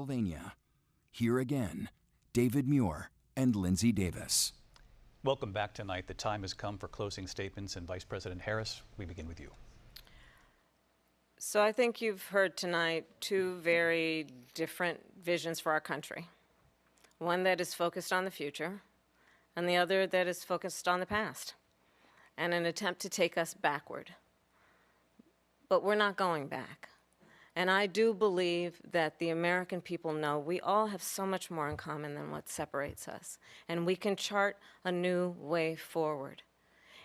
Pennsylvania. Here again, David Muir and Lindsay Davis. Welcome back tonight. The time has come for closing statements, and Vice President Harris, we begin with you. So I think you've heard tonight two very different visions for our country. One that is focused on the future, and the other that is focused on the past, and an attempt to take us backward. But we're not going back. And I do believe that the American people know we all have so much more in common than what separates us, and we can chart a new way forward.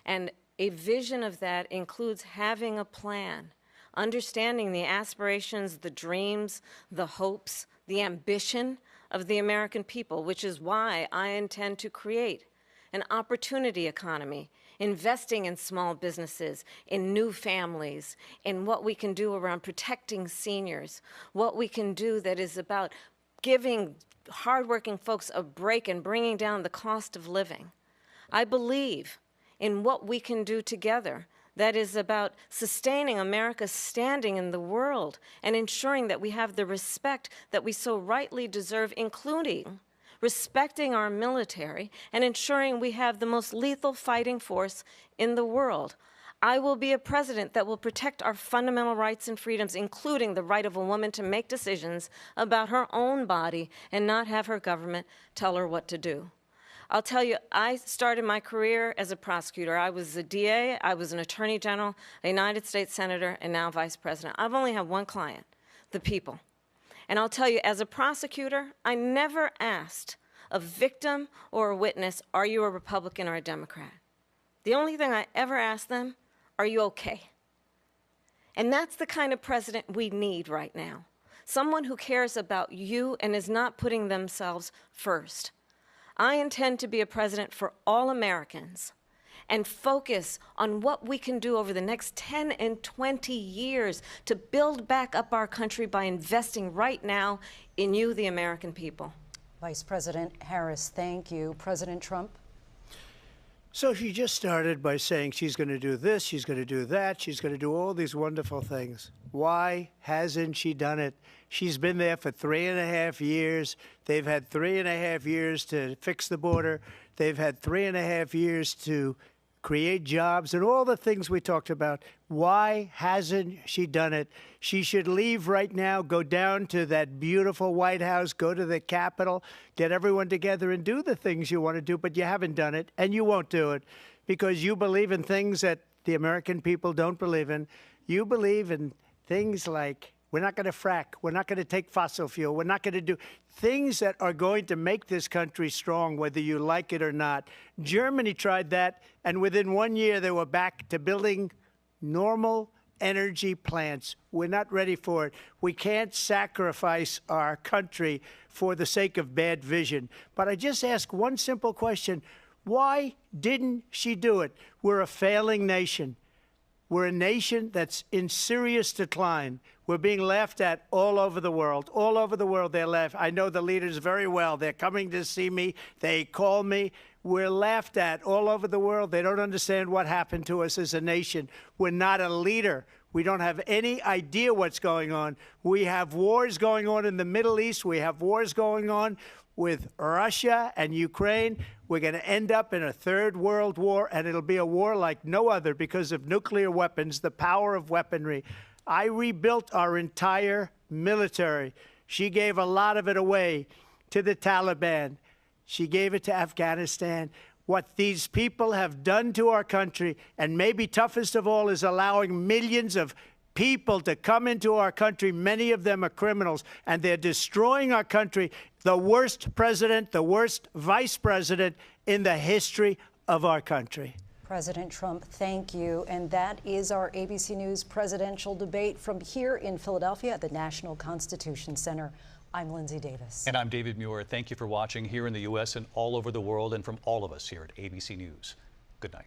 And a vision of that includes having a plan, understanding the aspirations, the dreams, the hopes, the ambition of the American people, which is why I intend to create an opportunity economy, investing in small businesses, in new families, in what we can do around protecting seniors, what we can do that is about giving hardworking folks a break and bringing down the cost of living. I believe in what we can do together that is about sustaining America's standing in the world and ensuring that we have the respect that we so rightly deserve, including respecting our military and ensuring we have the most lethal fighting force in the world. I will be a president that will protect our fundamental rights and freedoms, including the right of a woman to make decisions about her own body and not have her government tell her what to do. I'll tell you, I started my career as a prosecutor. I was a DA, I was an attorney general, a United States senator, and now vice president. I've only had one client, the people. And I'll tell you, as a prosecutor, I never asked a victim or a witness, are you a Republican or a Democrat? The only thing I ever asked them, are you okay? And that's the kind of president we need right now. Someone who cares about you and is not putting themselves first. I intend to be a president for all Americans and focus on what we can do over the next 10 and 20 years to build back up our country by investing right now in you, the American people. Vice President Harris, thank you. President Trump? So she just started by saying she's going to do this, she's going to do that, she's going to do all these wonderful things. Why hasn't she done it? She's been there for 3.5 years. They've had 3.5 years to fix the border. They've had 3.5 years to create jobs and all the things we talked about. Why hasn't she done it? She should leave right now, go down to that beautiful White House, go to the Capitol, get everyone together and do the things you want to do, but you haven't done it, and you won't do it because you believe in things that the American people don't believe in. You believe in things like we're not going to frack, we're not going to take fossil fuel, we're not going to do things that are going to make this country strong, whether you like it or not. Germany tried that, and within 1 year they were back to building normal energy plants. We're not ready for it. We can't sacrifice our country for the sake of bad vision. But I just ask one simple question. Why didn't she do it? We're a failing nation. We're a nation that's in serious decline. We're being laughed at all over the world. All over the world, they're laughed. I know the leaders very well. They're coming to see me. They call me. We're laughed at all over the world. They don't understand what happened to us as a nation. We're not a leader. We don't have any idea what's going on. We have wars going on in the Middle East. We have wars going on with Russia and Ukraine. We're going to end up in a third world war, and it'll be a war like no other because of nuclear weapons, the power of weaponry. I rebuilt our entire military. She gave a lot of it away to the Taliban. She gave it to Afghanistan. What these people have done to our country, and maybe toughest of all, is allowing millions of people to come into our country. Many of them are criminals, and they're destroying our country. The worst president, the worst vice president in the history of our country. President Trump, thank you. And that is our ABC News presidential debate from here in Philadelphia at the National Constitution Center. I'm Lindsay Davis. And I'm David Muir. Thank you for watching here in the U.S. and all over the world, and from all of us here at ABC News. Good night.